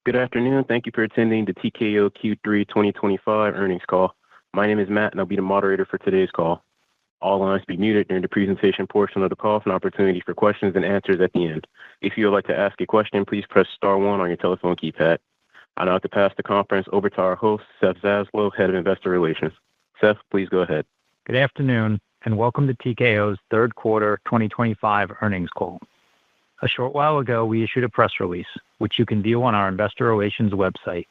Good afternoon. Thank you for attending the TKO Q3 2025 earnings call. My name is Matt, and I'll be the moderator for today's call. All lines will be muted during the presentation portion of the call for an opportunity for questions and answers at the end. If you would like to ask a question, please press star one on your telephone keypad. I now have to pass the conference over to our host, Seth Zaslow, Head of Investor Relations. Seth, please go ahead. Good afternoon, and welcome to TKO's third quarter 2025 earnings call. A short while ago, we issued a press release, which you can view on our Investor Relations website.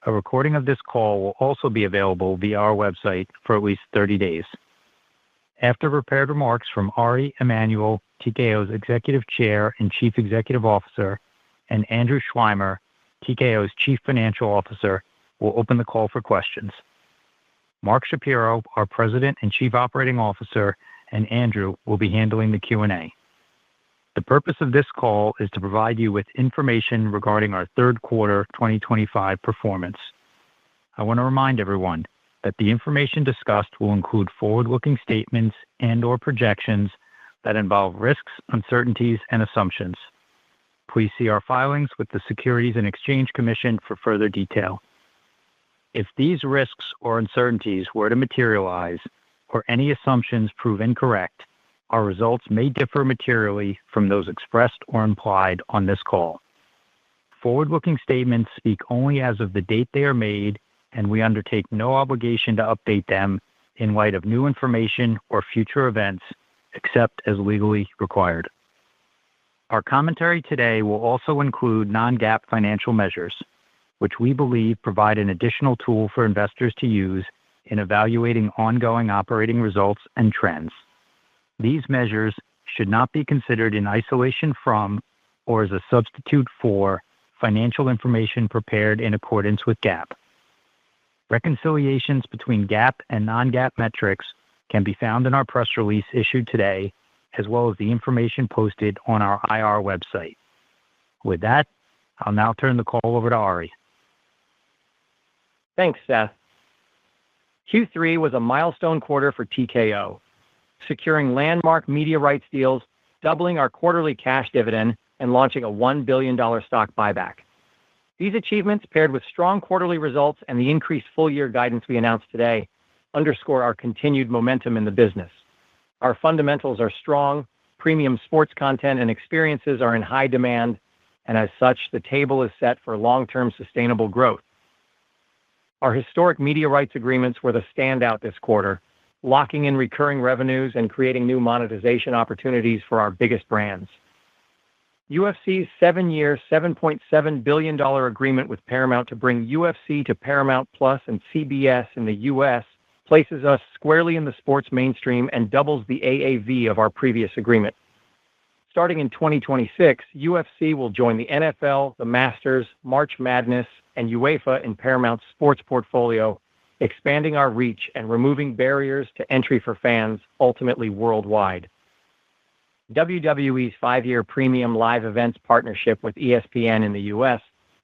A recording of this call will also be available via our website for at least 30 days. After prepared remarks from Ari Emanuel, TKO's Executive Chair and Chief Executive Officer, and Andrew Schleimer, TKO's Chief Financial Officer, we'll open the call for questions. Mark Shapiro, our President and Chief Operating Officer, and Andrew will be handling the Q&A. The purpose of this call is to provide you with information regarding our third quarter 2025 performance. I want to remind everyone that the information discussed will include forward-looking statements and/or projections that involve risks, uncertainties, and assumptions. Please see our filings with the Securities and Exchange Commission for further detail. If these risks or uncertainties were to materialize, or any assumptions prove incorrect, our results may differ materially from those expressed or implied on this call. Forward-looking statements speak only as of the date they are made, and we undertake no obligation to update them in light of new information or future events, except as legally required. Our commentary today will also include non-GAAP financial measures, which we believe provide an additional tool for investors to use in evaluating ongoing operating results and trends. These measures should not be considered in isolation from or as a substitute for financial information prepared in accordance with GAAP. Reconciliations between GAAP and non-GAAP metrics can be found in our press release issued today, as well as the information posted on our IR website. With that, I'll now turn the call over to Ari. Thanks, Seth. Q3 was a milestone quarter for TKO, securing landmark media rights deals, doubling our quarterly cash dividend, and launching a $1 billion stock buyback. These achievements, paired with strong quarterly results and the increased full-year guidance we announced today, underscore our continued momentum in the business. Our fundamentals are strong, premium sports content and experiences are in high demand, and as such, the table is set for long-term sustainable growth. Our historic media rights agreements were the standout this quarter, locking in recurring revenues and creating new monetization opportunities for our biggest brands. UFC's 7-year, $7.7 billion agreement with Paramount to bring UFC to Paramount Plus and CBS in the U.S. places us squarely in the sports mainstream and doubles the AAV of our previous agreement. Starting in 2026, UFC will join the NFL, the Masters, March Madness, and UEFA in Paramount's sports portfolio, expanding our reach and removing barriers to entry for fans, ultimately worldwide. WWE's 5-year premium live events partnership with ESPN in the U.S.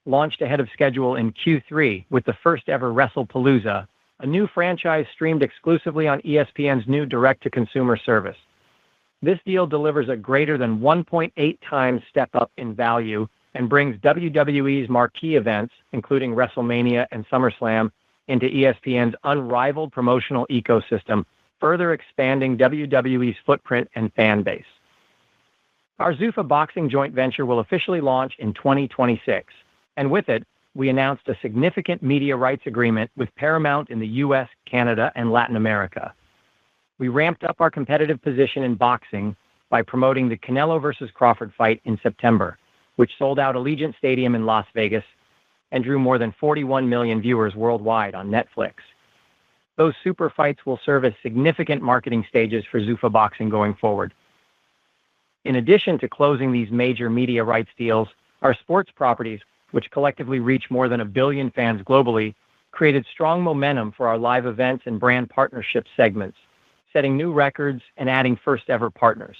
launched ahead of schedule in Q3 with the first-ever WrestlePalooza, a new franchise streamed exclusively on ESPN's new direct-to-consumer service. This deal delivers a greater than 1.8 times step-up in value and brings WWE's marquee events, including WrestleMania and SummerSlam, into ESPN's unrivaled promotional ecosystem, further expanding WWE's footprint and fan base. Our Zuffa boxing joint venture will officially launch in 2026, and with it, we announced a significant media rights agreement with Paramount in the U.S., Canada, and Latin America. We ramped up our competitive position in boxing by promoting the Canelo vs. Crawford fight in September, which sold out Allegiant Stadium in Las Vegas and drew more than 41 million viewers worldwide on Netflix. Those super fights will serve as significant marketing stages for Zuffa boxing going forward. In addition to closing these major media rights deals, our sports properties, which collectively reach more than 1 billion fans globally, created strong momentum for our live events and brand partnership segments, setting new records and adding first-ever partners.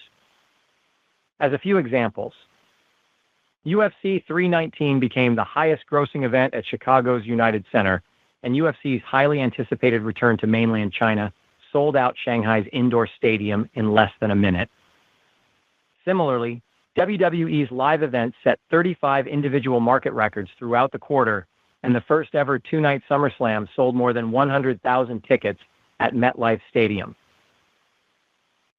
As a few examples, UFC 319 became the highest-grossing event at Chicago's United Center, and UFC's highly anticipated return to mainland China sold out Shanghai's indoor stadium in less than a minute. Similarly, WWE's live events set 35 individual market records throughout the quarter, and the first ever two-night SummerSlam sold more than 100,000 tickets at MetLife Stadium.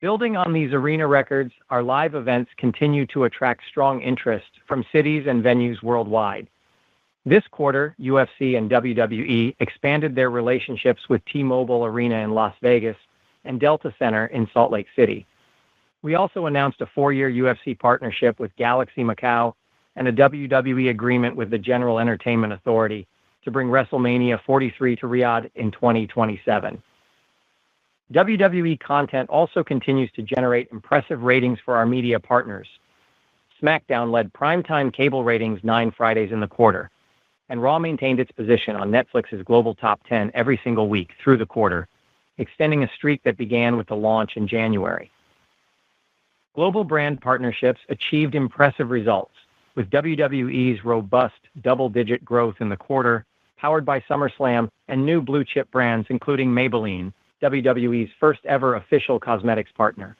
Building on these arena records, our live events continue to attract strong interest from cities and venues worldwide. This quarter, UFC and WWE expanded their relationships with T-Mobile Arena in Las Vegas and Delta Center in Salt Lake City. We also announced a 4-year UFC partnership with Galaxy Macau and a WWE agreement with the General Entertainment Authority to bring WrestleMania 43 to Riyadh in 2027. WWE content also continues to generate impressive ratings for our media partners. SmackDown led primetime cable ratings 9 Fridays in the quarter, and Raw maintained its position on Netflix's global top 10 every single week through the quarter, extending a streak that began with the launch in January. Global brand partnerships achieved impressive results, with WWE's robust double-digit growth in the quarter, powered by SummerSlam and new blue-chip brands including Maybelline, WWE's first-ever official cosmetics partner.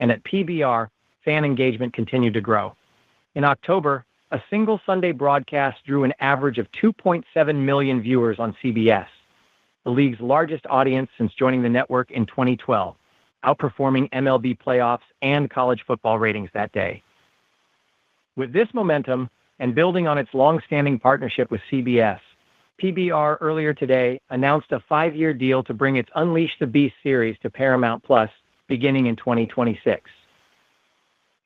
And at PBR, fan engagement continued to grow. In October, a single Sunday broadcast drew an average of 2.7 million viewers on CBS, the league's largest audience since joining the network in 2012, outperforming MLB playoffs and college football ratings that day. With this momentum, and building on its long-standing partnership with CBS, PBR earlier today announced a 5-year deal to bring its Unleash the Beast series to Paramount Plus beginning in 2026.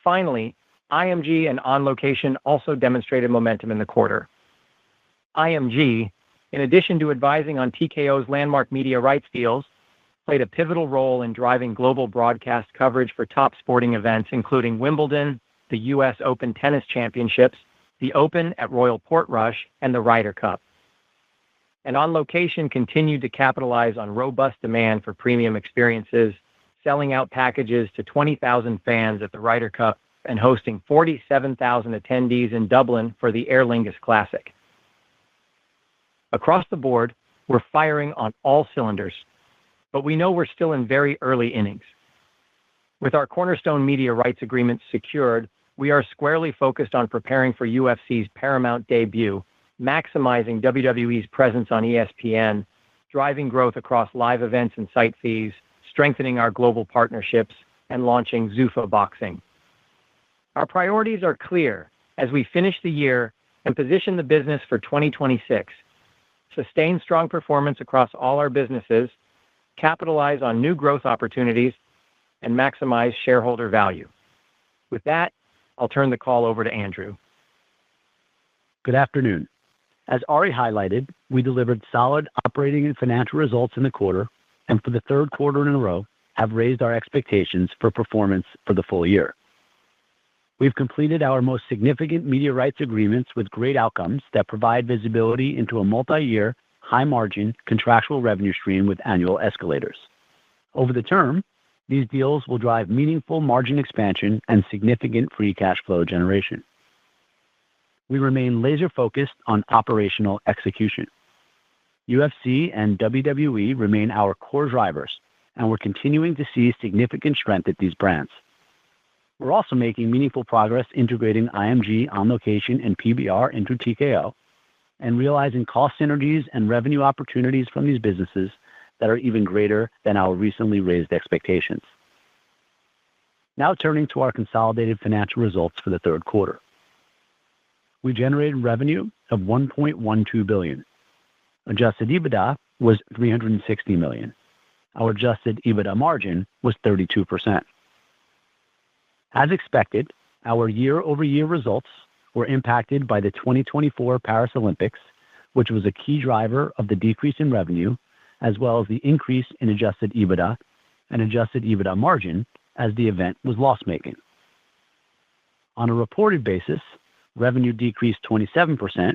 Finally, IMG and On Location also demonstrated momentum in the quarter. IMG, in addition to advising on TKO's landmark media rights deals, played a pivotal role in driving global broadcast coverage for top sporting events including Wimbledon, the U.S. Open Tennis Championships, the Open at Royal Portrush, and the Ryder Cup. And On Location continued to capitalize on robust demand for premium experiences, selling out packages to 20,000 fans at the Ryder Cup and hosting 47,000 attendees in Dublin for the Aer Lingus Classic. Across the board, we're firing on all cylinders, but we know we're still in very early innings. With our cornerstone media rights agreements secured, we are squarely focused on preparing for UFC's Paramount debut, maximizing WWE's presence on ESPN, driving growth across live events and site fees, strengthening our global partnerships, and launching Zuffa Boxing. Our priorities are clear as we finish the year and position the business for 2026. Sustain strong performance across all our businesses, capitalize on new growth opportunities, and maximize shareholder value. With that, I'll turn the call over to Andrew. Good afternoon. As Ari highlighted, we delivered solid operating and financial results in the quarter, and for the third quarter in a row, have raised our expectations for performance for the full year. We've completed our most significant media rights agreements with great outcomes that provide visibility into a multi-year, high-margin contractual revenue stream with annual escalators. Over the term, these deals will drive meaningful margin expansion and significant free cash flow generation. We remain laser-focused on operational execution. UFC and WWE remain our core drivers, and we're continuing to see significant strength at these brands. We're also making meaningful progress integrating IMG, On Location, and PBR into TKO, and realizing cost synergies and revenue opportunities from these businesses that are even greater than our recently raised expectations. Now turning to our consolidated financial results for the third quarter. We generated revenue of $1.12 billion. Adjusted EBITDA was $360 million. Our adjusted EBITDA margin was 32%. As expected, our year-over-year results were impacted by the 2024 Paris Olympics, which was a key driver of the decrease in revenue, as well as the increase in adjusted EBITDA and adjusted EBITDA margin as the event was loss-making. On a reported basis, revenue decreased 27%,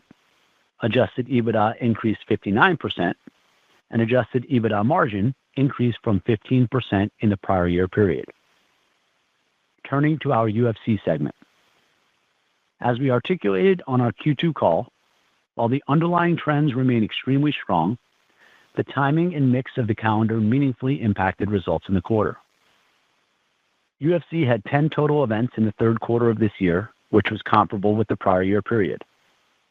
adjusted EBITDA increased 59%, and adjusted EBITDA margin increased from 15% in the prior year period. Turning to our UFC segment. As we articulated on our Q2 call, while the underlying trends remain extremely strong, the timing and mix of the calendar meaningfully impacted results in the quarter. UFC had 10 total events in the third quarter of this year, which was comparable with the prior year period.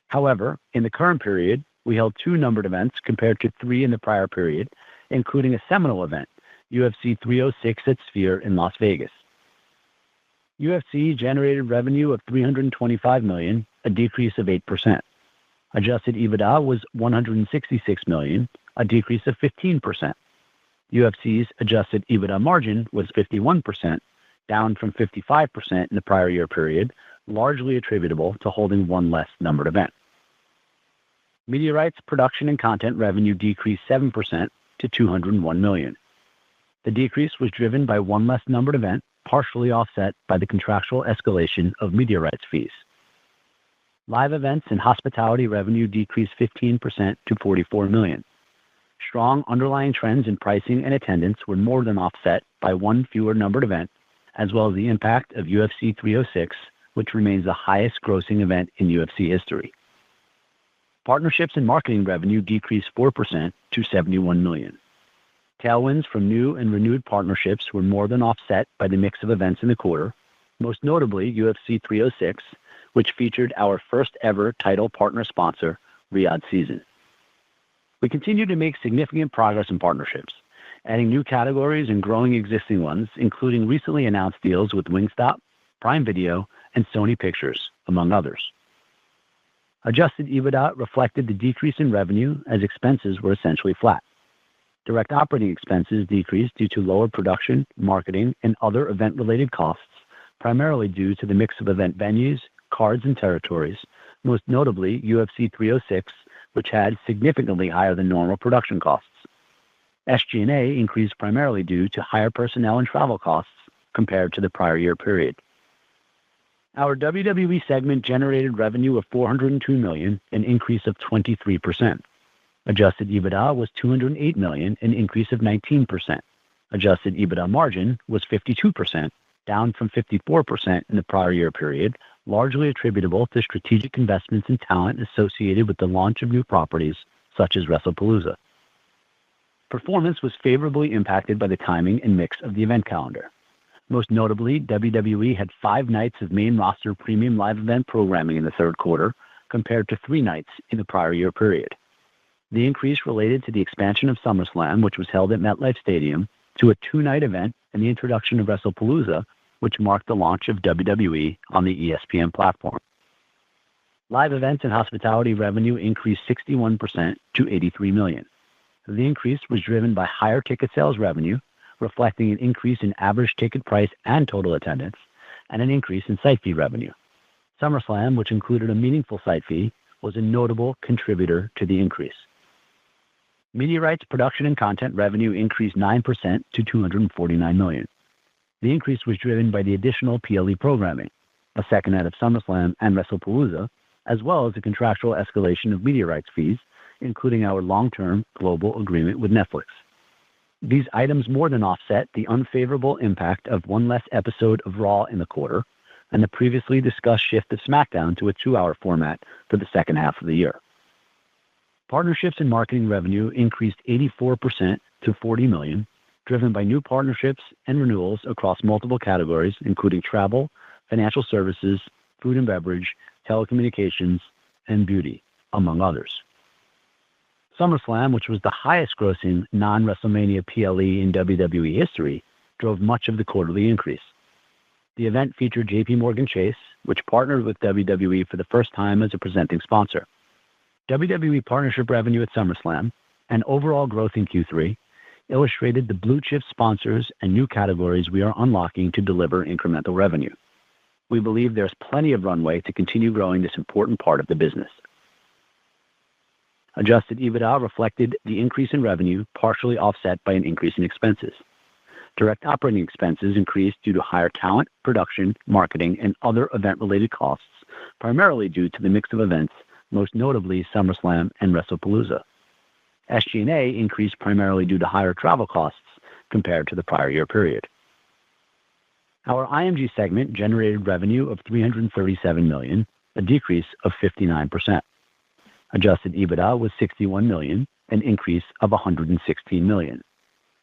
However, in the current period, we held 2 numbered events compared to 3 in the prior period, including a seminal event, UFC 306 at Sphere in Las Vegas. UFC generated revenue of $325 million, a decrease of 8%. Adjusted EBITDA was $166 million, a decrease of 15%. UFC's adjusted EBITDA margin was 51%, down from 55% in the prior year period, largely attributable to holding 1 less numbered event. Media rights, production, and content revenue decreased 7% to $201 million. The decrease was driven by 1 less numbered event, partially offset by the contractual escalation of media rights fees. Live events and hospitality revenue decreased 15% to $44 million. Strong underlying trends in pricing and attendance were more than offset by 1 fewer numbered event, as well as the impact of UFC 306, which remains the highest grossing event in UFC history. Partnerships and marketing revenue decreased 4% to $71 million. Tailwinds from new and renewed partnerships were more than offset by the mix of events in the quarter, most notably UFC 306, which featured our first ever title partner sponsor, Riyadh Season. We continue to make significant progress in partnerships, adding new categories and growing existing ones, including recently announced deals with Wingstop, Prime Video, and Sony Pictures, among others. Adjusted EBITDA reflected the decrease in revenue as expenses were essentially flat. Direct operating expenses decreased due to lower production, marketing, and other event-related costs, primarily due to the mix of event venues, cards, and territories, most notably UFC 306, which had significantly higher than normal production costs. SG&A increased primarily due to higher personnel and travel costs compared to the prior year period. Our WWE segment generated revenue of $402 million, an increase of 23%. Adjusted EBITDA was $208 million, an increase of 19%. Adjusted EBITDA margin was 52%, down from 54% in the prior year period, largely attributable to strategic investments in talent associated with the launch of new properties such as WrestlePalooza. Performance was favorably impacted by the timing and mix of the event calendar. Most notably, WWE had 5 nights of main roster premium live event programming in the third quarter, compared to 3 nights in the prior year period. The increase related to the expansion of SummerSlam, which was held at MetLife Stadium, to a 2-night event and the introduction of WrestlePalooza, which marked the launch of WWE on the ESPN platform. Live events and hospitality revenue increased 61% to $83 million. The increase was driven by higher ticket sales revenue, reflecting an increase in average ticket price and total attendance, and an increase in site fee revenue. SummerSlam, which included a meaningful site fee, was a notable contributor to the increase. Media rights, production, and content revenue increased 9% to $249 million. The increase was driven by the additional PLE programming, a second night of SummerSlam and WrestlePalooza, as well as the contractual escalation of media rights fees, including our long-term global agreement with Netflix. These items more than offset the unfavorable impact of 1 less episode of Raw in the quarter and the previously discussed shift of SmackDown to a 2-hour format for the second half of the year. Partnerships and marketing revenue increased 84% to $40 million, driven by new partnerships and renewals across multiple categories, including travel, financial services, food and beverage, telecommunications, and beauty, among others. SummerSlam, which was the highest grossing non-WrestleMania PLE in WWE history, drove much of the quarterly increase. The event featured JP Morgan Chase, which partnered with WWE for the first time as a presenting sponsor. WWE partnership revenue at SummerSlam and overall growth in Q3 illustrated the blue chip sponsors and new categories we are unlocking to deliver incremental revenue. We believe there's plenty of runway to continue growing this important part of the business. Adjusted EBITDA reflected the increase in revenue, partially offset by an increase in expenses. Direct operating expenses increased due to higher talent, production, marketing, and other event-related costs, primarily due to the mix of events, most notably SummerSlam and WrestlePalooza. SG&A increased primarily due to higher travel costs compared to the prior year period. Our IMG segment generated revenue of $337 million, a decrease of 59%. Adjusted EBITDA was $61 million, an increase of $116 million.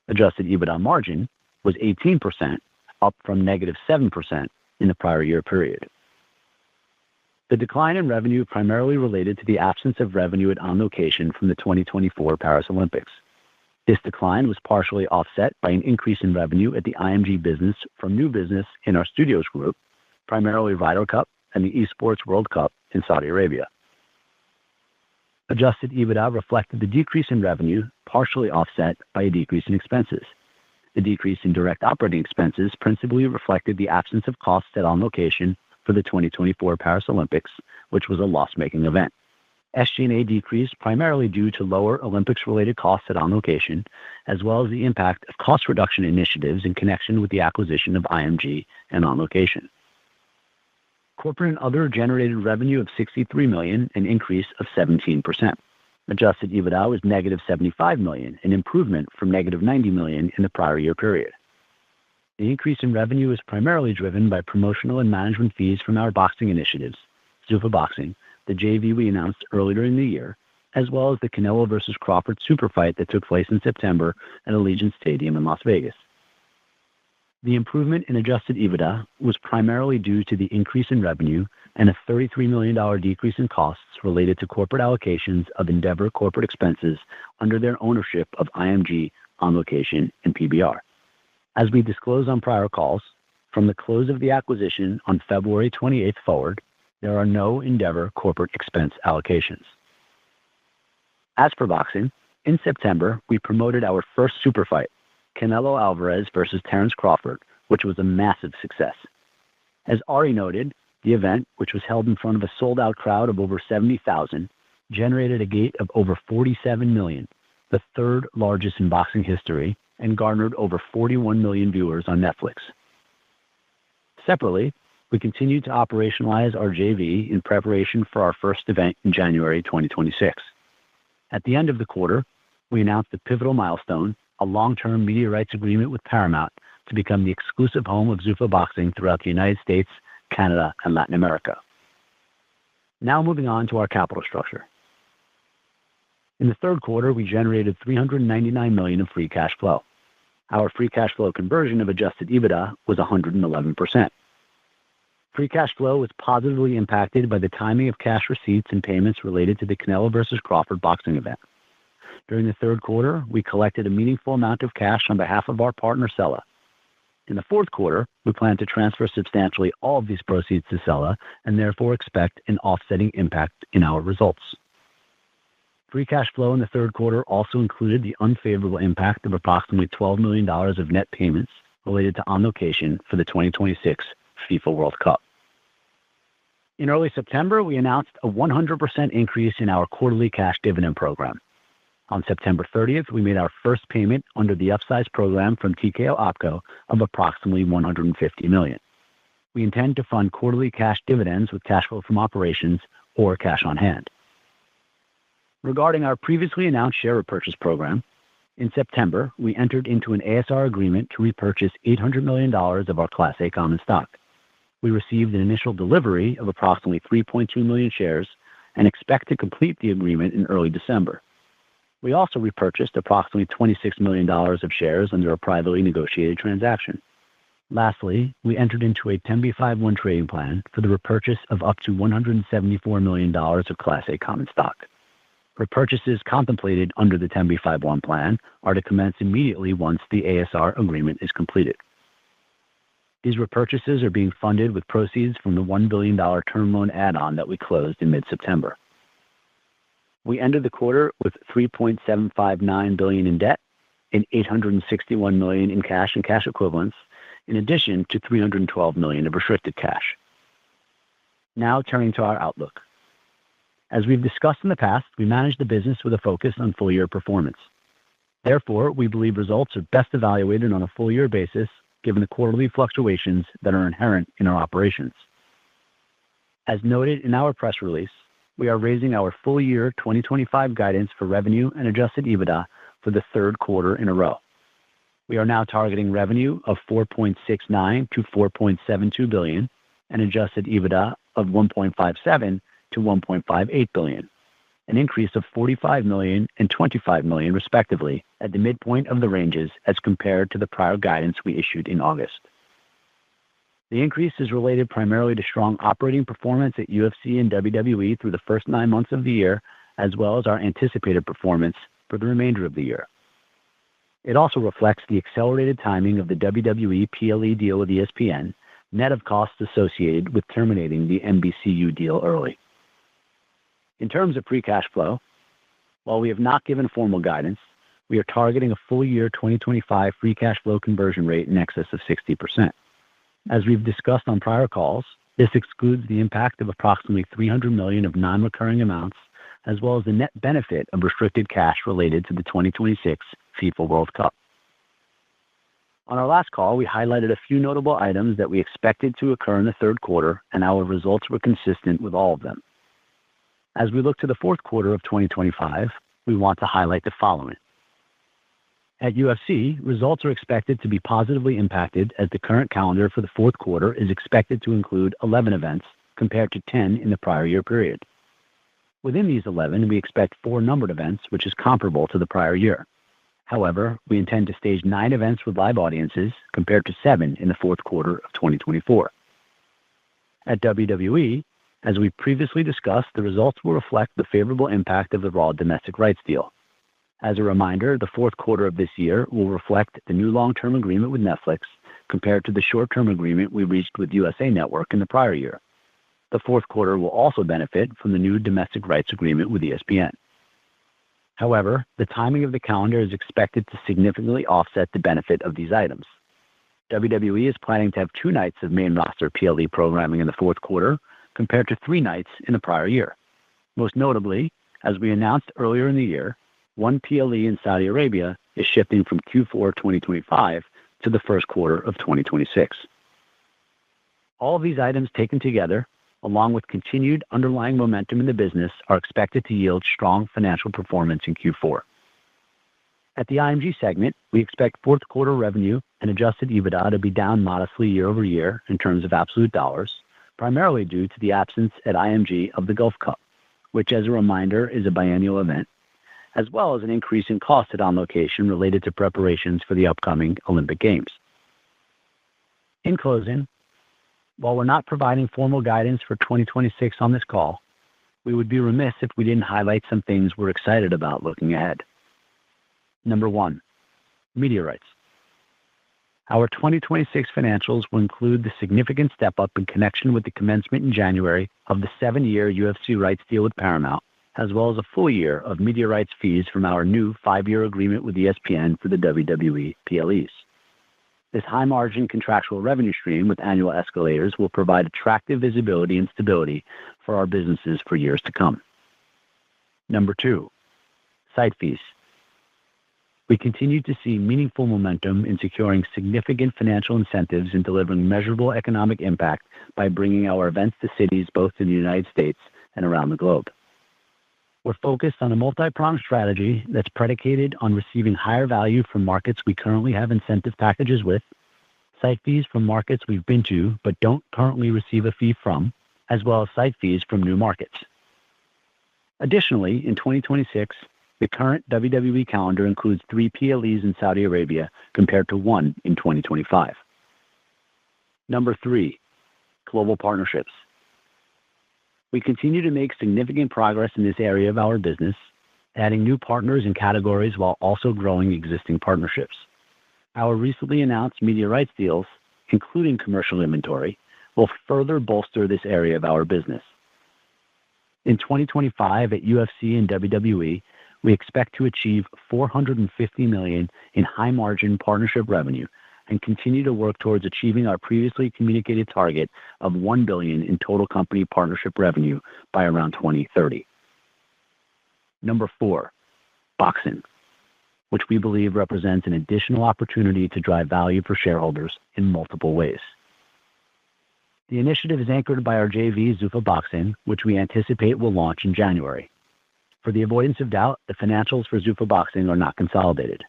Adjusted EBITDA margin was 18%, up from -7% in the prior year period. The decline in revenue primarily related to the absence of revenue at On Location from the 2024 Paris Olympics. This decline was partially offset by an increase in revenue at the IMG business from new business in our studios group, primarily Ryder Cup and the Esports World Cup in Saudi Arabia. Adjusted EBITDA reflected the decrease in revenue, partially offset by a decrease in expenses. The decrease in direct operating expenses principally reflected the absence of costs at On Location for the 2024 Paris Olympics, which was a loss-making event. SG&A decreased primarily due to lower Olympics-related costs at On Location, as well as the impact of cost reduction initiatives in connection with the acquisition of IMG and On Location. Corporate and other generated revenue of $63 million, an increase of 17%. Adjusted EBITDA was -$75 million, an improvement from -$90 million in the prior year period. The increase in revenue is primarily driven by promotional and management fees from our boxing initiatives, Zuffa Boxing, the JV we announced earlier in the year, as well as the Canelo versus Crawford super fight that took place in September at Allegiant Stadium in Las Vegas. The improvement in adjusted EBITDA was primarily due to the increase in revenue and a $33 million decrease in costs related to corporate allocations of Endeavor corporate expenses under their ownership of IMG, On Location, and PBR. As we disclosed on prior calls, from the close of the acquisition on February 28th forward, there are no Endeavor corporate expense allocations. As for boxing, in September, we promoted our first super fight, Canelo Alvarez versus Terence Crawford, which was a massive success. As Ari noted, the event, which was held in front of a sold-out crowd of over 70,000, generated a gate of over 47 million, the third largest in boxing history, and garnered over 41 million viewers on Netflix. Separately, we continued to operationalize our JV in preparation for our first event in January 2026. At the end of the quarter, we announced a pivotal milestone, a long-term media rights agreement with Paramount to become the exclusive home of Zuffa Boxing throughout the United States, Canada, and Latin America. Now moving on to our capital structure. In the third quarter, we generated $399 million in free cash flow. Our free cash flow conversion of adjusted EBITDA was 111%. Free cash flow was positively impacted by the timing of cash receipts and payments related to the Canelo versus Crawford boxing event. During the third quarter, we collected a meaningful amount of cash on behalf of our partner, Sella. In the fourth quarter, we plan to transfer substantially all of these proceeds to Sella and therefore expect an offsetting impact in our results. Free cash flow in the third quarter also included the unfavorable impact of approximately $12 million of net payments related to On Location for the 2026 FIFA World Cup. In early September, we announced a 100% increase in our quarterly cash dividend program. On September 30th, we made our first payment under the upsize program from TKO OpCo of approximately $150 million. We intend to fund quarterly cash dividends with cash flow from operations or cash on hand. Regarding our previously announced share repurchase program, in September, we entered into an ASR agreement to repurchase $800 million of our Class A common stock. We received an initial delivery of approximately 3.2 million shares and expect to complete the agreement in early December. We also repurchased approximately $26 million of shares under a privately negotiated transaction. Lastly, we entered into a 10b5-1 trading plan for the repurchase of up to $174 million of Class A common stock. Repurchases contemplated under the 10b5-1 plan are to commence immediately once the ASR agreement is completed. These repurchases are being funded with proceeds from the $1 billion term loan add-on that we closed in mid-September. We ended the quarter with $3.759 billion in debt and $861 million in cash and cash equivalents, in addition to $312 million of restricted cash. Now turning to our outlook. As we've discussed in the past, we manage the business with a focus on full-year performance. Therefore, we believe results are best evaluated on a full-year basis, given the quarterly fluctuations that are inherent in our operations. As noted in our press release, we are raising our full-year 2025 guidance for revenue and adjusted EBITDA for the third quarter in a row. We are now targeting revenue of $4.69 to $4.72 billion and adjusted EBITDA of $1.57 to $1.58 billion, an increase of $45 million and $25 million respectively at the midpoint of the ranges as compared to the prior guidance we issued in August. The increase is related primarily to strong operating performance at UFC and WWE through the first 9 months of the year, as well as our anticipated performance for the remainder of the year. It also reflects the accelerated timing of the WWE PLE deal with ESPN, net of costs associated with terminating the NBCU deal early. In terms of free cash flow, while we have not given formal guidance, we are targeting a full year 2025 free cash flow conversion rate in excess of 60%. As we've discussed on prior calls, this excludes the impact of approximately $300 million of non-recurring amounts, as well as the net benefit of restricted cash related to the 2026 FIFA World Cup. On our last call, we highlighted a few notable items that we expected to occur in the third quarter, and our results were consistent with all of them. As we look to the fourth quarter of 2025, we want to highlight the following. At UFC, results are expected to be positively impacted as the current calendar for the fourth quarter is expected to include 11 events compared to 10 in the prior year period. Within these 11, we expect 4 numbered events, which is comparable to the prior year. However, we intend to stage 9 events with live audiences compared to 7 in the fourth quarter of 2024. At WWE, as we previously discussed, the results will reflect the favorable impact of the Raw domestic rights deal. As a reminder, the fourth quarter of this year will reflect the new long-term agreement with Netflix compared to the short-term agreement we reached with USA Network in the prior year. The fourth quarter will also benefit from the new domestic rights agreement with ESPN. However, the timing of the calendar is expected to significantly offset the benefit of these items. WWE is planning to have 2 nights of main roster PLE programming in the fourth quarter compared to 3 nights in the prior year. Most notably, as we announced earlier in the year, 1 PLE in Saudi Arabia is shifting from Q4 2025 to the first quarter of 2026. All of these items taken together, along with continued underlying momentum in the business, are expected to yield strong financial performance in Q4. At the IMG segment, we expect fourth quarter revenue and adjusted EBITDA to be down modestly year over year in terms of absolute dollars, primarily due to the absence at IMG of the Gulf Cup, which, as a reminder, is a biennial event, as well as an increase in cost at On Location related to preparations for the upcoming Olympic Games. In closing, while we're not providing formal guidance for 2026 on this call, we would be remiss if we didn't highlight some things we're excited about looking ahead. Number 1, media rights. Our 2026 financials will include the significant step-up in connection with the commencement in January of the 7-year UFC rights deal with Paramount, as well as a full year of media rights fees from our new 5-year agreement with ESPN for the WWE PLEs. This high-margin contractual revenue stream with annual escalators will provide attractive visibility and stability for our businesses for years to come. Number 2, site fees. We continue to see meaningful momentum in securing significant financial incentives and delivering measurable economic impact by bringing our events to cities both in the United States and around the globe. We're focused on a multi-pronged strategy that's predicated on receiving higher value from markets we currently have incentive packages with, site fees from markets we've been to but don't currently receive a fee from, as well as site fees from new markets. Additionally, in 2026, the current WWE calendar includes 3 PLEs in Saudi Arabia compared to 1 in 2025. Number 3, global partnerships. We continue to make significant progress in this area of our business, adding new partners and categories while also growing existing partnerships. Our recently announced media rights deals, including commercial inventory, will further bolster this area of our business. In 2025 at UFC and WWE, we expect to achieve $450 million in high-margin partnership revenue and continue to work towards achieving our previously communicated target of $1 billion in total company partnership revenue by around 2030. Number 4, boxing, which we believe represents an additional opportunity to drive value for shareholders in multiple ways. The initiative is anchored by our JV Zuffa Boxing, which we anticipate will launch in January. For the avoidance of doubt, the financials for Zuffa Boxing are not consolidated.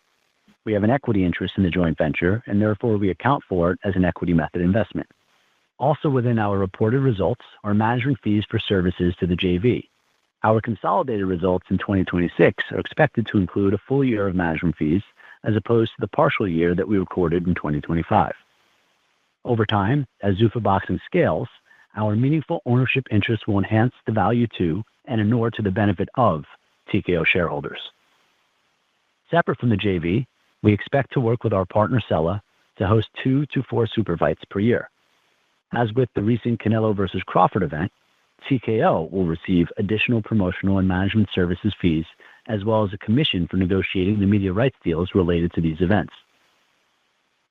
We have an equity interest in the joint venture, and therefore we account for it as an equity method investment. Also within our reported results are management fees for services to the JV. Our consolidated results in 2026 are expected to include a full year of management fees as opposed to the partial year that we recorded in 2025. Over time, as Zuffa Boxing scales, our meaningful ownership interest will enhance the value to and inure to the benefit of TKO shareholders. Separate from the JV, we expect to work with our partner Sella to host 2 to 4 super fights per year. As with the recent Canelo versus Crawford event, TKO will receive additional promotional and management services fees, as well as a commission for negotiating the media rights deals related to these events.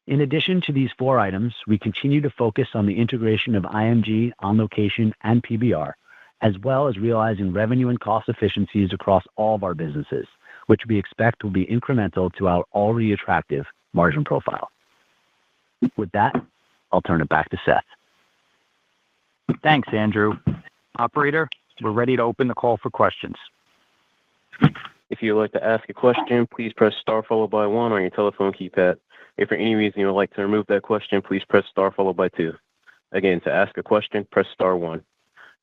In addition to these 4 items, we continue to focus on the integration of IMG, On Location, and PBR, as well as realizing revenue and cost efficiencies across all of our businesses, which we expect will be incremental to our already attractive margin profile. With that, I'll turn it back to Seth. Thanks, Andrew. Operator, we're ready to open the call for questions. If you would like to ask a question, please press star followed by 1 on your telephone keypad. If for any reason you would like to remove that question, please press star followed by 2. Again, to ask a question, press star 1.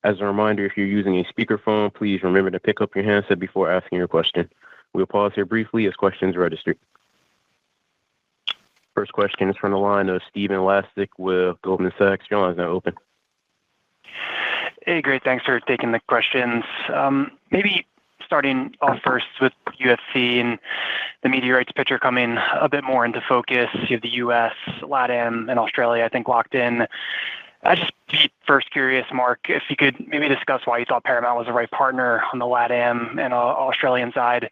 As a reminder, if you're using a speakerphone, please remember to pick up your handset before asking your question. We'll pause here briefly as questions register. First question is from the line of Stephen Laszczyk with Goldman Sachs. Your line is now open. Hey, great. Thanks for taking the questions. Maybe starting off first with UFC and the media rights picture coming a bit more into focus. You have the US, LATAM, and Australia, I think, locked in. I'd just be first curious, Mark, if you could maybe discuss why you thought Paramount was the right partner on the LATAM and Australian side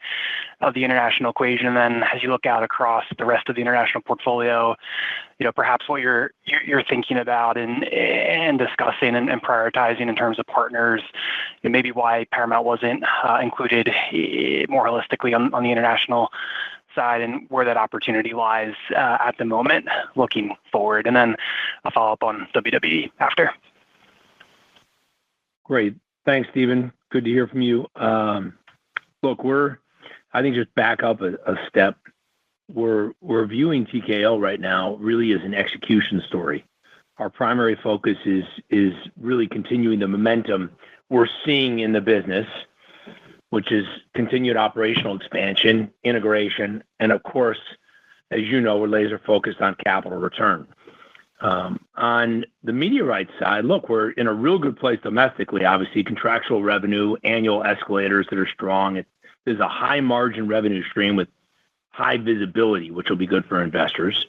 of the international equation. And then as you look out across the rest of the international portfolio, perhaps what you're thinking about and discussing and prioritizing in terms of partners, and maybe why Paramount wasn't included more holistically on the international side and where that opportunity lies at the moment looking forward. And then I'll follow up on WWE after. Great. Thanks, Stephen. Good to hear from you. Look, I think just back up a step. We're viewing TKO right now really as an execution story. Our primary focus is really continuing the momentum we're seeing in the business, which is continued operational expansion, integration, and of course, as you know, we're laser focused on capital return. On the media rights side, look, we're in a real good place domestically, obviously, contractual revenue, annual escalators that are strong. There's a high margin revenue stream with high visibility, which will be good for investors.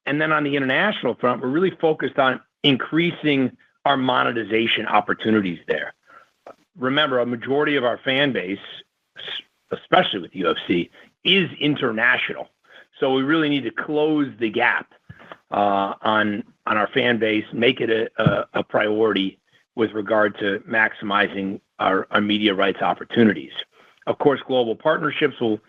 And then on the international front, we're really focused on increasing our monetization opportunities there. Remember, a majority of our fan base, especially with UFC, is international. So we really need to close the gap on our fan base, make it a priority with regard to maximizing our media rights opportunities. Of course, global partnerships will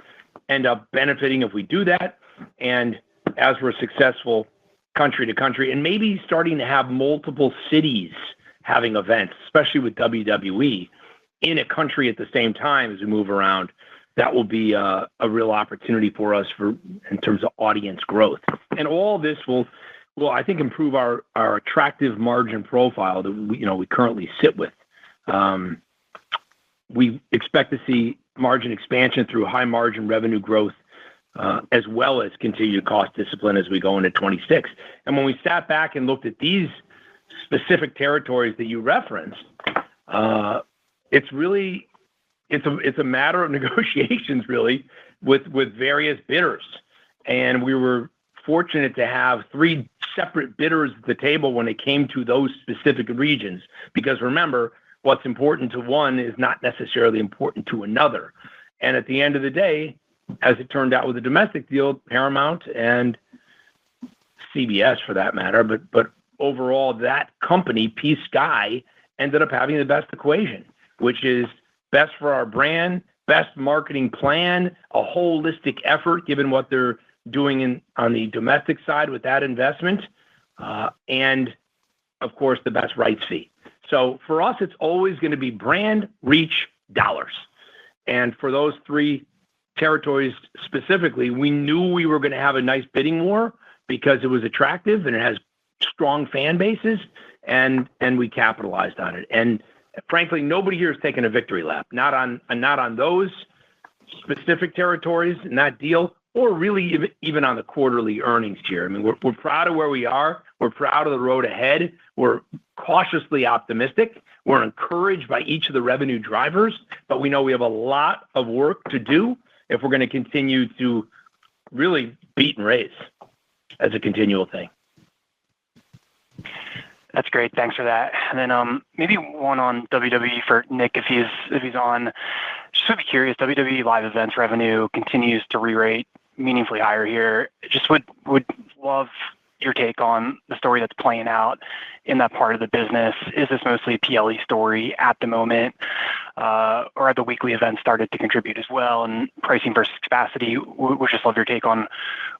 end up benefiting if we do that. And as we're successful country to country, and maybe starting to have multiple cities having events, especially with WWE, in a country at the same time as we move around, that will be a real opportunity for us in terms of audience growth. And all this will I think, improve our attractive margin profile that we currently sit with. We expect to see margin expansion through high margin revenue growth, as well as continued cost discipline as we go into 26. And when we sat back and looked at these specific territories that you referenced, it's a matter of negotiations really with various bidders. And we were fortunate to have 3 separate bidders at the table when it came to those specific regions. Because remember, what's important to one is not necessarily important to another. And at the end of the day, as it turned out with the domestic deal, Paramount and CBS for that matter, but overall that company, P-Sky, ended up having the best equation, which is best for our brand, best marketing plan, a holistic effort given what they're doing on the domestic side with that investment, and of course the best rights fee. So for us, it's always going to be brand, reach, dollars. And for those 3 territories specifically, we knew we were going to have a nice bidding war because it was attractive and it has strong fan bases, and we capitalized on it. And frankly, nobody here has taken a victory lap, not on those specific territories in that deal or really even on the quarterly earnings tier. I mean, we're proud of where we are. We're proud of the road ahead. We're cautiously optimistic. We're encouraged by each of the revenue drivers, but we know we have a lot of work to do if we're going to continue to really beat and raise as a continual thing. That's great. Thanks for that. And then maybe one on WWE for Nick if he's on. Just would be curious. WWE live events revenue continues to re-rate meaningfully higher here. Just would love your take on the story that's playing out in that part of the business. Is this mostly a PLE story at the moment, or are the weekly events started to contribute as well? And pricing versus capacity, would just love your take on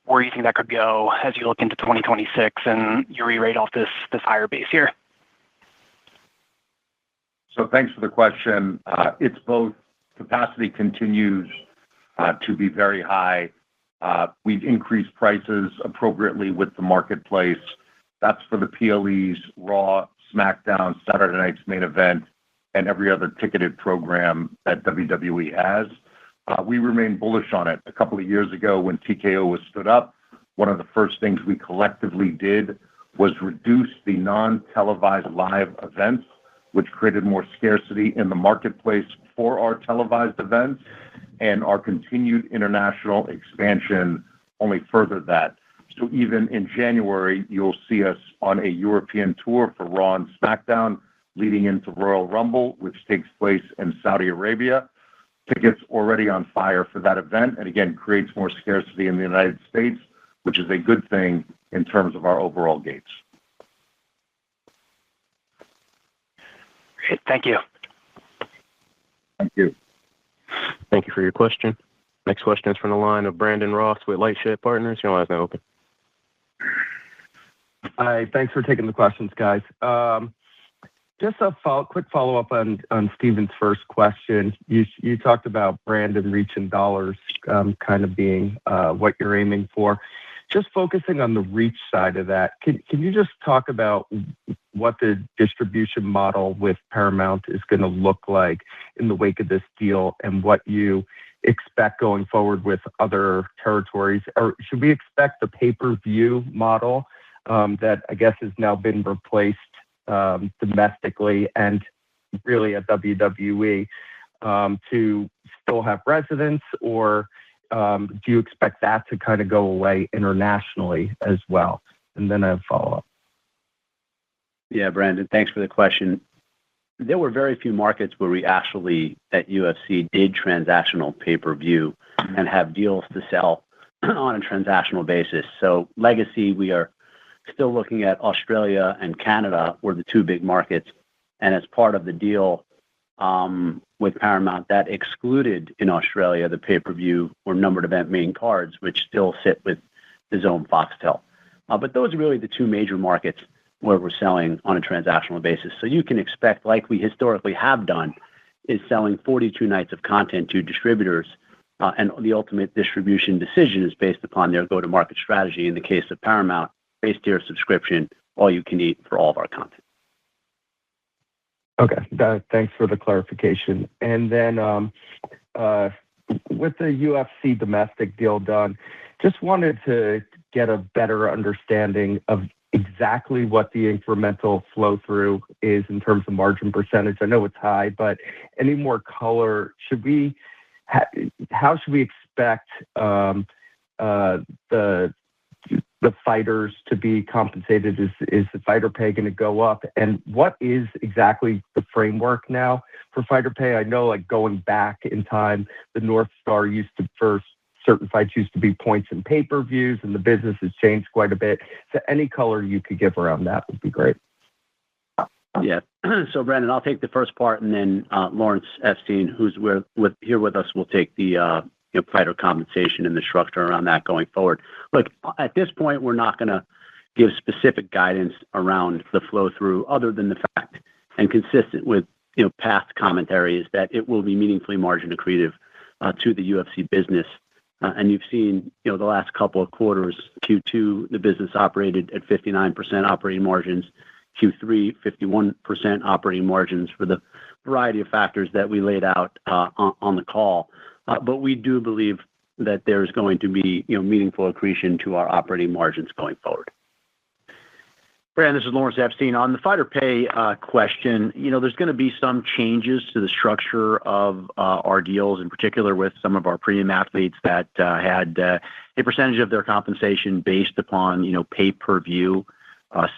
where you think that could go as you look into 2026 and you re-rate off this higher base here. So thanks for the question. It's both. Capacity continues to be very high. We've increased prices appropriately with the marketplace. That's for the PLEs, Raw, SmackDown, Saturday Night's Main Event, and every other ticketed program that WWE has. We remain bullish on it. A couple of years ago when TKO was stood up, one of the first things we collectively did was reduce the non-televised live events, which created more scarcity in the marketplace for our televised events, and our continued international expansion only furthered that. So even in January, you'll see us on a European tour for Raw and SmackDown, leading into Royal Rumble, which takes place in Saudi Arabia. Tickets already on fire for that event, and again, creates more scarcity in the United States, which is a good thing in terms of our overall gates. Great. Thank you. Thank you. Thank you for your question. Next question is from the line of Brandon Ross with LightShed Partners. Your line is now open. Hi, thanks for taking the questions, guys. Just a quick follow-up on Steven's first question. You talked about brand and reach and dollars kind of being what you're aiming for. Just focusing on the reach side of that, can you just talk about what the distribution model with Paramount is going to look like in the wake of this deal and what you expect going forward with other territories? Or should we expect the pay-per-view model that I guess has now been replaced domestically and really at WWE to still have residents, or do you expect that to kind of go away internationally as well? And then I have follow-up. Yeah, Brandon, thanks for the question. There were very few markets where we actually, at UFC, did transactional pay-per-view and have deals to sell on a transactional basis. So legacy, we are still looking at Australia and Canada were the two big markets. And as part of the deal with Paramount, that excluded in Australia the pay-per-view or numbered event main cards, which still sit with the DAZN Foxtel. But those are really the two major markets where we're selling on a transactional basis. So you can expect, like we historically have done, is selling 42 nights of content to distributors, and the ultimate distribution decision is based upon their go-to-market strategy. In the case of Paramount, base tier subscription, all you can eat for all of our content. Okay, thanks for the clarification. And then with the UFC domestic deal done, just wanted to get a better understanding of exactly what the incremental flow-through is in terms of margin percentage. I know it's high, but any more color? How should we expect the fighters to be compensated? Is the fighter pay going to go up? And what is exactly the framework now for fighter pay? I know, like, going back in time, the North Star for certain fights used to be points and pay-per-views, and the business has changed quite a bit. So any color you could give around that would be great. Yeah. So, Brandon, I'll take the first part, and then Lawrence Epstein, who's here with us, will take the fighter compensation and the structure around that going forward. Look, at this point, we're not going to give specific guidance around the flow-through, other than the fact, and consistent with past commentary, is that it will be meaningfully margin accretive to the UFC business. And you've seen, the last couple of quarters, Q2, the business operated at 59% operating margins, Q3, 51% operating margins for the variety of factors that we laid out on the call. But we do believe that there's going to be meaningful accretion to our operating margins going forward. Brandon, this is Lawrence Epstein. On the fighter pay question, there's going to be some changes to the structure of our deals, in particular with some of our premium athletes that had a percentage of their compensation based upon, pay-per-view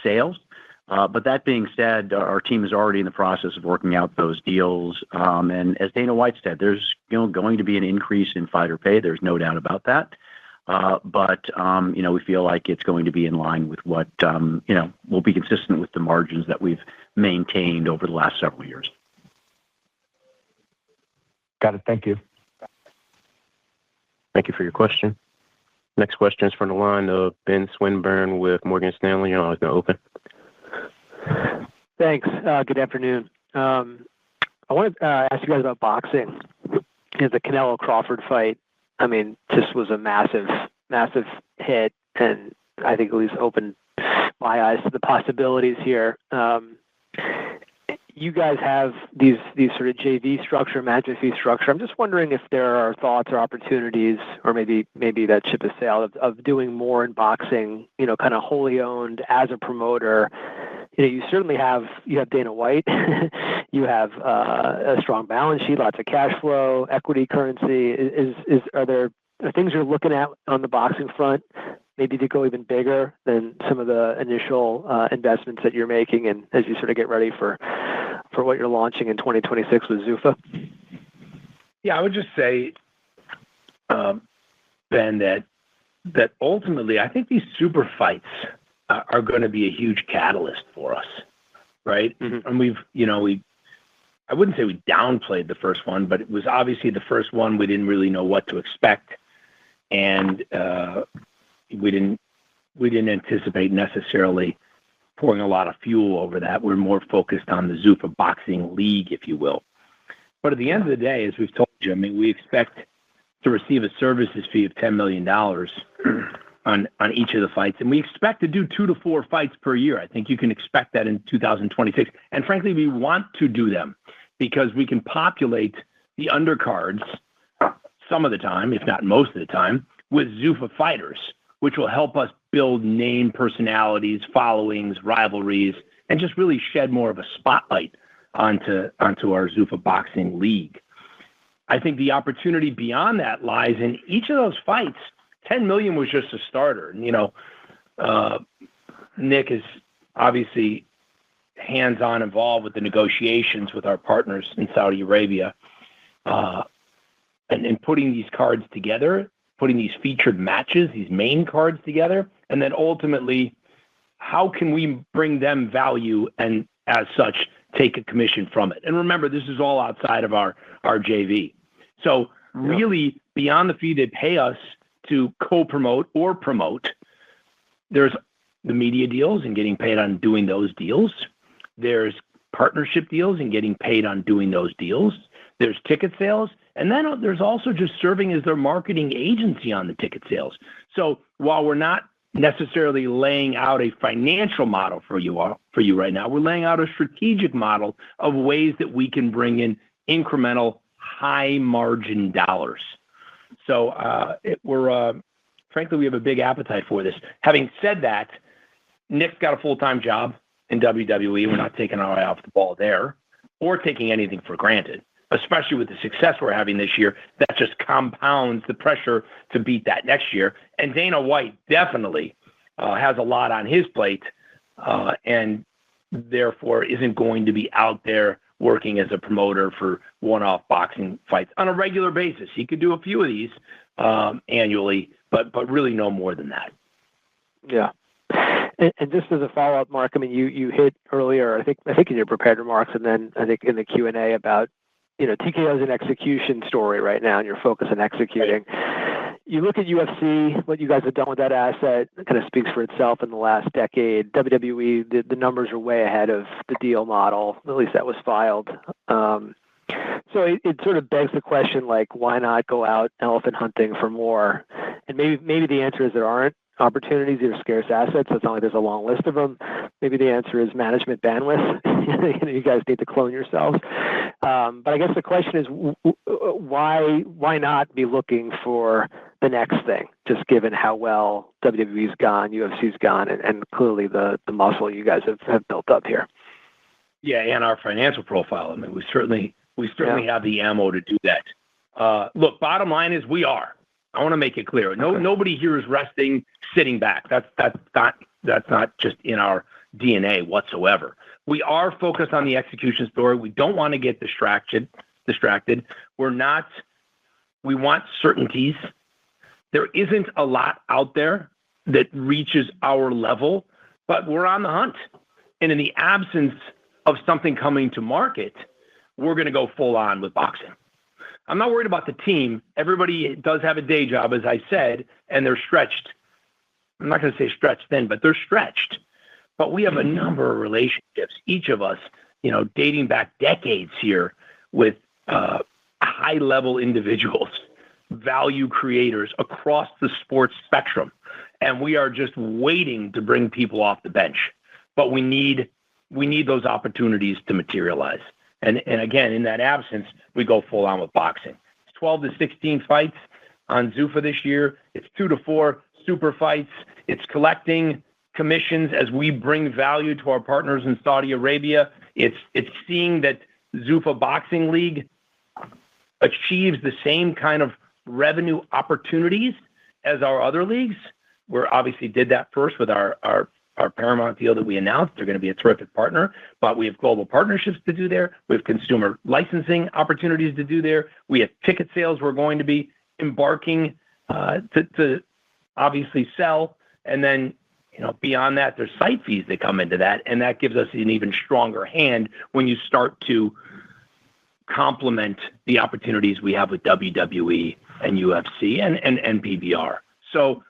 sales. But that being said, our team is already in the process of working out those deals. And as Dana White said, there's going to be an increase in fighter pay. There's no doubt about that. But we feel like it's going to be in line with what, will be consistent with the margins that we've maintained over the last several years. Got it. Thank you. Thank you for your question. Next question is from the line of Ben Swinburne with Morgan Stanley. Your line is now open. Thanks. Good afternoon. I wanted to ask you guys about boxing. The Canelo Crawford fight, just was a massive hit, and I think at least opened my eyes to the possibilities here. You guys have these sort of JV structure, management fee structure. I'm just wondering if there are thoughts or opportunities, or maybe that ship has sailed, of doing more in boxing, kind of wholly owned as a promoter. You certainly have Dana White. You have a strong balance sheet, lots of cash flow, equity currency. Are there things you're looking at on the boxing front, maybe to go even bigger than some of the initial investments that you're making, and as you sort of get ready for what you're launching in 2026 with Zuffa? Yeah, I would just say, Ben, that ultimately I think these super fights are going to be a huge catalyst for us, right? Mm-hmm. And I wouldn't say we downplayed the first one, but it was obviously the first one. We didn't really know what to expect, and we didn't anticipate necessarily pouring a lot of fuel over that. We're more focused on the Zuffa Boxing League, if you will. But at the end of the day, as we've told you, we expect to receive a services fee of $10 million on each of the fights, and we expect to do 2 to 4 fights per year. I think you can expect that in 2026. And frankly, we want to do them because we can populate the undercards some of the time, if not most of the time, with Zuffa fighters, which will help us build name personalities, followings, rivalries, and just really shed more of a spotlight onto our Zuffa Boxing League. I think the opportunity beyond that lies in each of those fights. 10 million was just a starter. Nick is obviously hands-on involved with the negotiations with our partners in Saudi Arabia, and putting these cards together, putting these featured matches, these main cards together, and then ultimately, how can we bring them value and as such take a commission from it? And remember, this is all outside of our JV. So really, beyond the fee they pay us to co-promote or promote, there's the media deals and getting paid on doing those deals. There's partnership deals and getting paid on doing those deals. There's ticket sales. And then there's also just serving as their marketing agency on the ticket sales. So while we're not necessarily laying out a financial model for you right now, we're laying out a strategic model of ways that we can bring in incremental high margin dollars. So frankly, we have a big appetite for this. Having said that, Nick's got a full-time job in WWE. We're not taking our eye off the ball there or taking anything for granted, especially with the success we're having this year. That just compounds the pressure to beat that next year. And Dana White definitely has a lot on his plate and therefore isn't going to be out there working as a promoter for one-off boxing fights on a regular basis. He could do a few of these annually, but really no more than that. Yeah. And just as a follow-up, Mark, you hit earlier, I think in your prepared remarks, and then I think in the Q&A about, TKO is an execution story right now, and your focus on executing. You look at UFC, what you guys have done with that asset, it kind of speaks for itself in the last decade. WWE, the numbers are way ahead of the deal model, at least that was filed. So it sort of begs the question, why not go out elephant hunting for more? And maybe the answer is there aren't opportunities, these are scarce assets. It's not like there's a long list of them. Maybe the answer is management bandwidth. You guys need to clone yourselves. But I guess the question is, why not be looking for the next thing, just given how well WWE's gone, UFC's gone, and clearly the muscle you guys have built up here. Yeah, and our financial profile. I mean, we certainly have the ammo to do that. Look, bottom line is we are. I want to make it clear. Nobody here is resting, sitting back. That's not just in our DNA whatsoever. We are focused on the execution story. We don't want to get distracted. We want certainties. There isn't a lot out there that reaches our level, but we're on the hunt. And in the absence of something coming to market, we're going to go full on with boxing. I'm not worried about the team. Everybody does have a day job, as I said, and they're stretched. I'm not going to say stretched thin, but they're stretched. But we have a number of relationships, each of us, dating back decades here with high-level individuals, value creators across the sports spectrum. And we are just waiting to bring people off the bench. But we need those opportunities to materialize. And again, in that absence, we go full on with boxing. It's 12 to 16 fights on Zuffa this year. It's 2 to 4 super fights. It's collecting commissions as we bring value to our partners in Saudi Arabia. It's seeing that Zuffa Boxing League achieves the same kind of revenue opportunities as our other leagues. We obviously did that first with our Paramount deal that we announced. They're going to be a terrific partner, but we have global partnerships to do there. We have consumer licensing opportunities to do there. We have ticket sales we're going to be embarking to obviously sell. And then, beyond that, there's site fees that come into that. And that gives us an even stronger hand when you start to complement the opportunities we have with WWE and UFC and PBR. So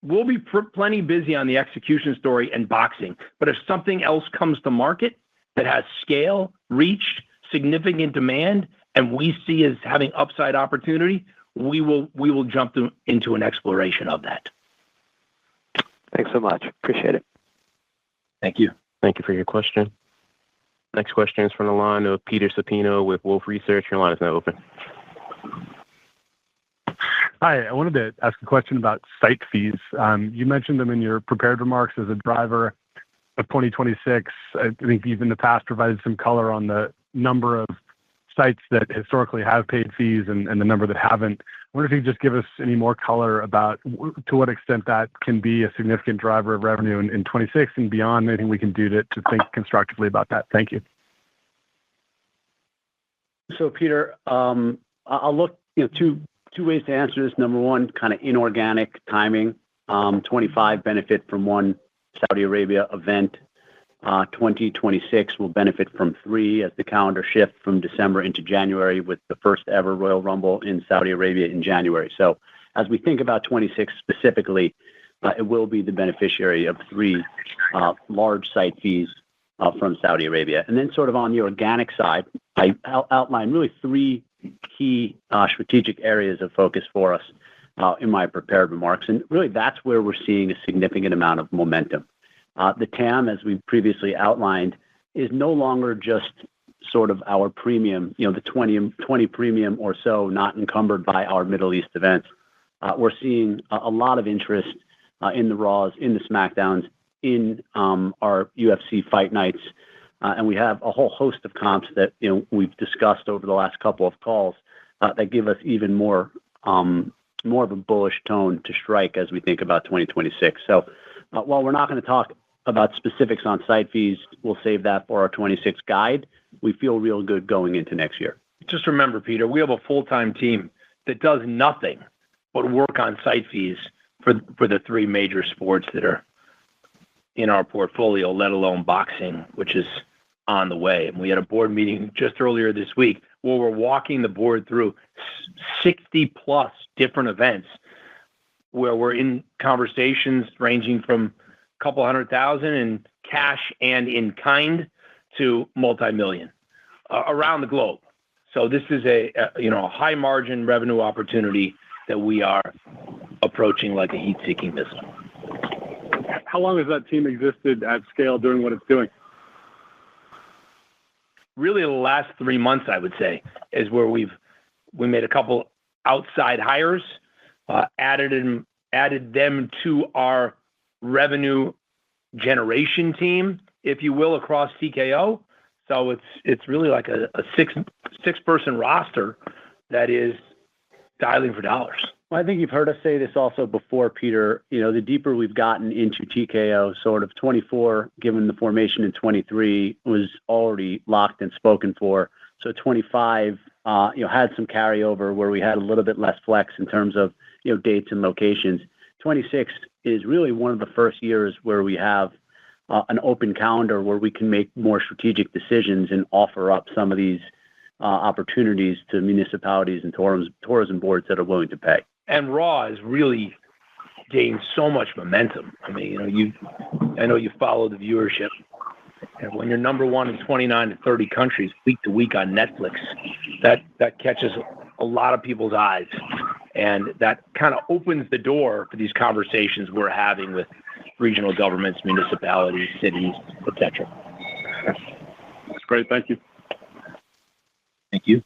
we'll be plenty busy on the execution story and boxing. But if something else comes to market that has scale, reach, significant demand, and we see as having upside opportunity, we will jump into an exploration of that. Thanks so much. Appreciate it. Thank you. Thank you for your question. Next question is from the line of Peter Supino with Wolfe Research. Your line is now open. Hi, I wanted to ask a question about site fees. You mentioned them in your prepared remarks as a driver of 2026. I think you've in the past provided some color on the number of sites that historically have paid fees and the number that haven't. I wonder if you could just give us any more color about to what extent that can be a significant driver of revenue in 26 and beyond, anything we can do to think constructively about that. Thank you. So, Peter, I'll look, two ways to answer this. Number one, kind of inorganic timing. 25 benefit from one Saudi Arabia event. 2026 will benefit from 3 as the calendar shift from December into January with the first ever Royal Rumble in Saudi Arabia in January. So as we think about 26 specifically, it will be the beneficiary of 3 large site fees from Saudi Arabia. And then sort of on the organic side, I outlined really 3 key strategic areas of focus for us in my prepared remarks. And really that's where we're seeing a significant amount of momentum. The TAM, as we previously outlined, is no longer just sort of our premium, the 20 premium or so not encumbered by our Middle East events. We're seeing a lot of interest in the Raws, in the SmackDowns, in our UFC fight nights. And we have a whole host of comps that we've discussed over the last couple of calls that give us even more of a bullish tone to strike as we think about 2026. So while we're not going to talk about specifics on site fees, we'll save that for our 26 guide. We feel real good going into next year. Just remember, Peter, we have a full-time team that does nothing but work on site fees for the 3 major sports that are in our portfolio, let alone boxing, which is on the way. And we had a board meeting just earlier this week where we're walking the board through 60 plus different events where we're in conversations ranging from a couple $100,000 in cash and in kind to multi-million around the globe. So this is a high margin revenue opportunity that we are approaching like a heat-seeking missile. How long has that team existed at scale doing what it's doing? Really the last 3 months, I would say, is where we made a couple outside hires added them to our revenue generation team, if you will, across TKO. So it's really like a six-person roster that is dialing for dollars. Well, I think you've heard us say this also before, Peter. The deeper we've gotten into TKO, sort of 24, given the formation in 23, was already locked and spoken for. So 25, had some carryover where we had a little bit less flex in terms of, dates and locations. 26 is really one of the first years where we have an open calendar where we can make more strategic decisions and offer up some of these opportunities to municipalities and tourism boards that are willing to pay. And Raw has really gained so much momentum. I mean, I know you follow the viewership. And when you're number one in 29 to 30 countries week to week on Netflix, that catches a lot of people's eyes. And that kind of opens the door for these conversations we're having with regional governments, municipalities, cities, etc. That's great. Thank you. Thank you.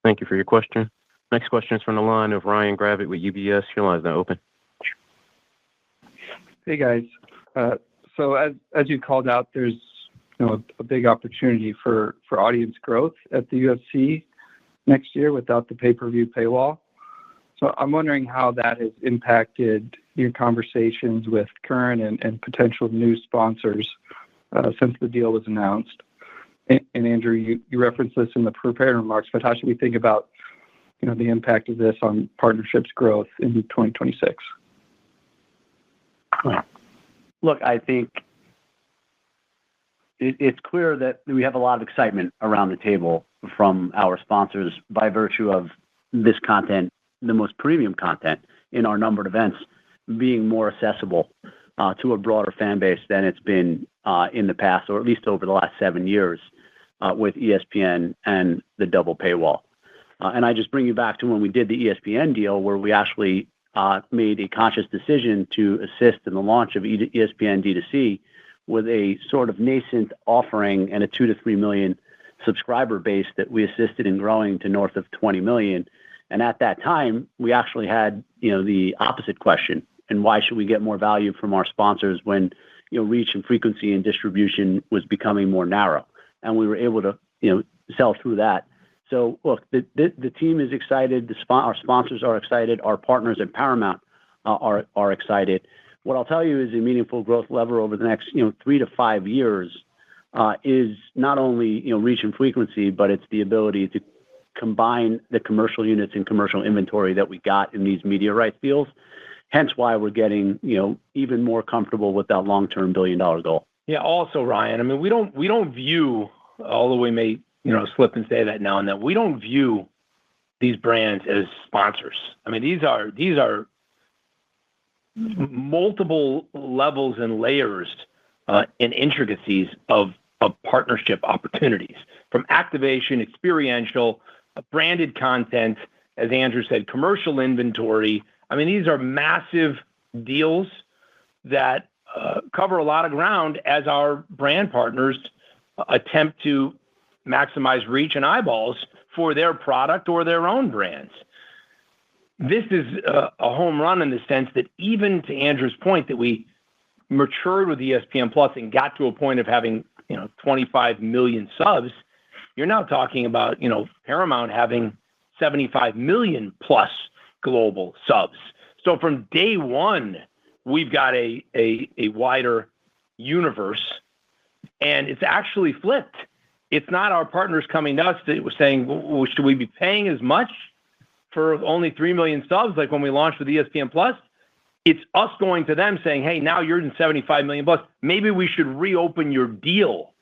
Thank you for your question. Next question is from the line of Ryan Gravitt with UBS. Your line is now open. Hey, guys. So as you called out, there's a big opportunity for audience growth at the UFC next year without the pay-per-view paywall. So I'm wondering how that has impacted your conversations with current and potential new sponsors since the deal was announced. And Andrew, you referenced this in the prepared remarks, but how should we think about the impact of this on partnerships growth in 2026? Look, I think it's clear that we have a lot of excitement around the table from our sponsors by virtue of this content, the most premium content in our numbered events, being more accessible to a broader fan base than it's been in the past, or at least over the last 7 years with ESPN and the double paywall. And I just bring you back to when we did the ESPN deal, where we actually made a conscious decision to assist in the launch of ESPN D2C with a sort of nascent offering and a 2 to 3 million subscriber base that we assisted in growing to north of 20 million. And at that time, we actually had, the opposite question. And why should we get more value from our sponsors when, reach and frequency and distribution was becoming more narrow? And we were able to, sell through that. So look, the team is excited. Our sponsors are excited. Our partners at Paramount are excited. What I'll tell you is a meaningful growth lever over the next 3 to 5 years is not only reach and frequency, but it's the ability to combine the commercial units and commercial inventory that we got in these media rights deals. Hence why we're getting even more comfortable with that long-term $1 billion goal. Yeah. Also, Ryan, I mean, we don't view, although we may slip and say that now and then, we don't view these brands as sponsors. I mean, these are multiple levels and layers and intricacies of partnership opportunities, from activation, experiential, branded content, as Andrew said, commercial inventory. I mean, these are massive deals that cover a lot of ground as our brand partners attempt to maximize reach and eyeballs for their product or their own brands. This is a home run in the sense that, even to Andrew's point, that we matured with ESPN Plus and got to a point of having 25 million subs. You're now talking about Paramount having 75 million plus global subs. So from day one, we've got a wider universe, and it's actually flipped. It's not our partners coming to us that was saying, well, should we be paying as much for only 3 million subs like when we launched with ESPN Plus? It's us going to them saying, hey, now you're in 75 million plus. Maybe we should reopen your deal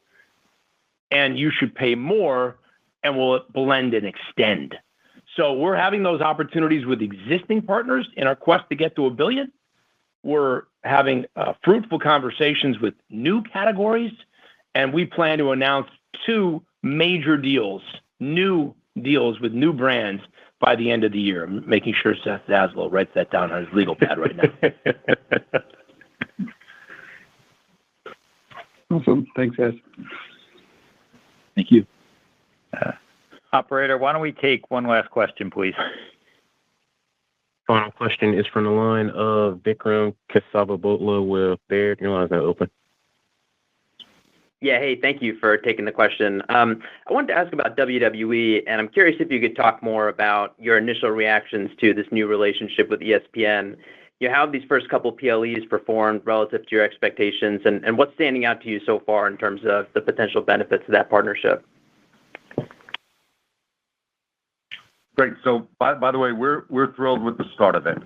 and you should pay more, and we'll blend and extend. So we're having those opportunities with existing partners in our quest to get to $1 billion. We're having fruitful conversations with new categories, and we plan to announce 2 major deals, new deals with new brands by the end of the year. I'm making sure Seth Zaslow writes that down on his legal pad right now. Awesome. Thanks, guys. Thank you. Operator, why don't we take one last question, please? Final question is from the line of Vikram Kesavabotla with Baird. Your line is now open. Yeah, hey, thank you for taking the question. I wanted to ask about WWE, and I'm curious if you could talk more about your initial reactions to this new relationship with ESPN. How have these first couple PLEs performed relative to your expectations, and what's standing out to you so far in terms of the potential benefits of that partnership? Great. So, by the way, we're thrilled with the start of it.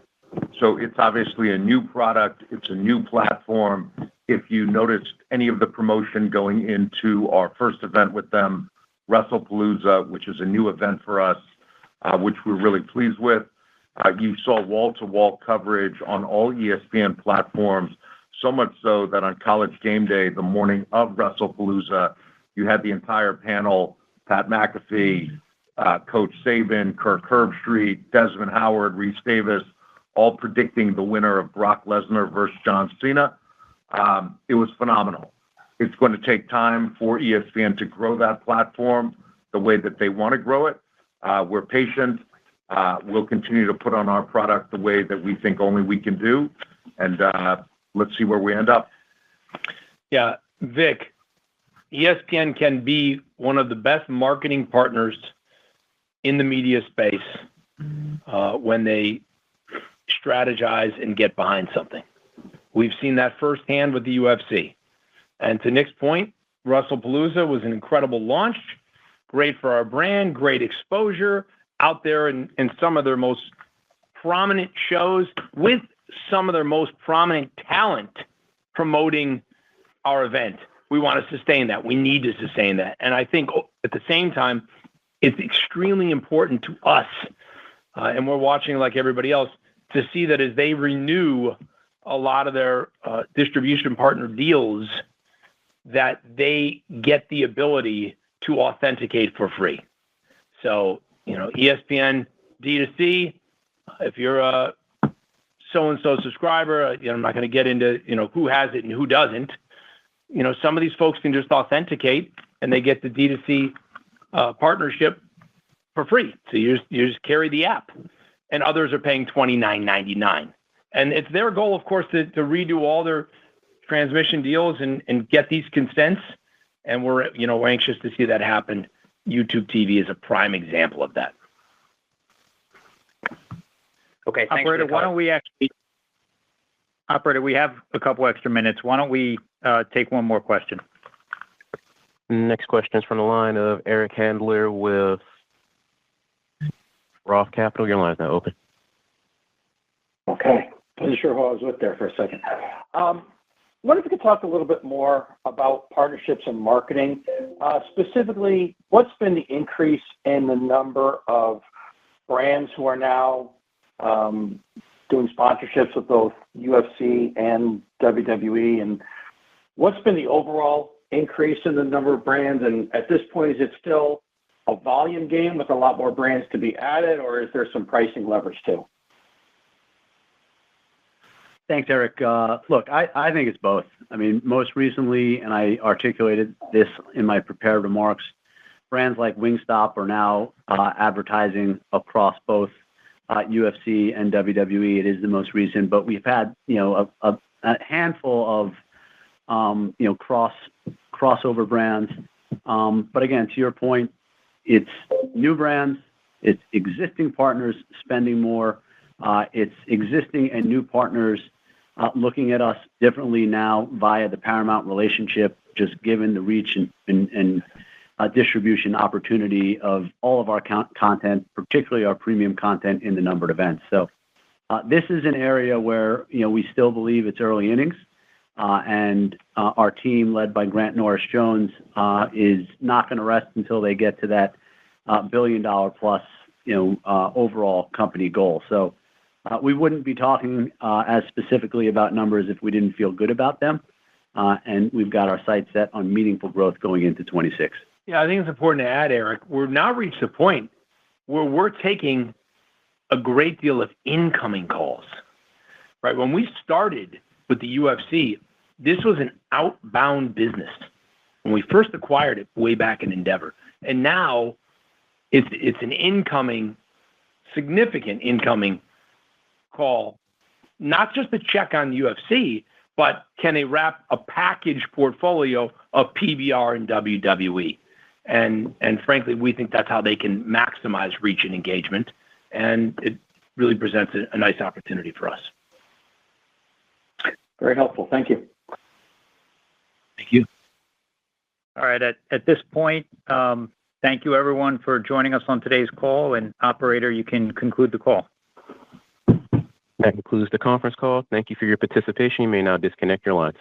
So it's obviously a new product. It's a new platform. If you noticed any of the promotion going into our first event with them, WrestlePalooza, which is a new event for us, which we're really pleased with. You saw wall-to-wall coverage on all ESPN platforms, so much so that on College Game Day, the morning of WrestlePalooza, you had the entire panel, Pat McAfee, Coach Saban, Kirk Herbstreit, Desmond Howard, Reese Davis, all predicting the winner of Brock Lesnar versus John Cena. It was phenomenal. It's going to take time for ESPN to grow that platform the way that they want to grow it. We're patient. We'll continue to put on our product the way that we think only we can do. And let's see where we end up. Yeah, Vic, ESPN can be one of the best marketing partners in the media space when they strategize and get behind something. We've seen that firsthand with the UFC. And to Nick's point, WrestlePalooza was an incredible launch, great for our brand, great exposure out there in some of their most prominent shows with some of their most prominent talent promoting our event. We want to sustain that. We need to sustain that. And I think at the same time, it's extremely important to us, and we're watching like everybody else, to see that as they renew a lot of their distribution partner deals, that they get the ability to authenticate for free. So, ESPN D2C, if you're a so-and-so subscriber, I'm not going to get into, who has it and who doesn't. Some of these folks can just authenticate and they get the D2C partnership for free. So you just carry the app, and others are paying $29.99. And it's their goal, of course, to redo all their transmission deals and get these consents. And we're anxious to see that happen. YouTube TV is a prime example of that. Okay, thanks. Operator, we have a couple extra minutes. Why don't we take one more question? Next question is from the line of Eric Handler with Roth Capital. Your line is now open. Okay. Wasn't sure who I was with there for a second. Wonder if you could talk a little bit more about partnerships and marketing. Specifically, what's been the increase in the number of brands who are now doing sponsorships with both UFC and WWE? And what's been the overall increase in the number of brands? And at this point, is it still a volume game with a lot more brands to be added, or is there some pricing leverage too? Thanks, Eric. Look, I think it's both. I mean, most recently, and I articulated this in my prepared remarks, brands like Wingstop are now advertising across both UFC and WWE. It is the most recent, but we've had a handful of crossover brands. But again, to your point, it's new brands, it's existing partners spending more, it's existing and new partners looking at us differently now via the Paramount relationship, just given the reach and distribution opportunity of all of our content, particularly our premium content in the numbered events. So this is an area where we still believe it's early innings, and our team led by Grant Norris-Jones is not going to rest until they get to that $1 billion plus overall company goal. So we wouldn't be talking as specifically about numbers if we didn't feel good about them. And we've got our sights set on meaningful growth going into 26. Yeah, I think it's important to add, Eric, we've now reached a point where we're taking a great deal of incoming calls, right? When we started with the UFC, this was an outbound business when we first acquired it way back in Endeavor. And now it's an incoming, significant incoming call, not just a check on UFC, but can they wrap a package portfolio of PBR and WWE? And frankly, we think that's how they can maximize reach and engagement, and it really presents a nice opportunity for us. Very helpful. Thank you. Thank you. All right. At this point, thank you everyone for joining us on today's call. And operator, you can conclude the call. That concludes the conference call. Thank you for your participation. You may now disconnect your lines.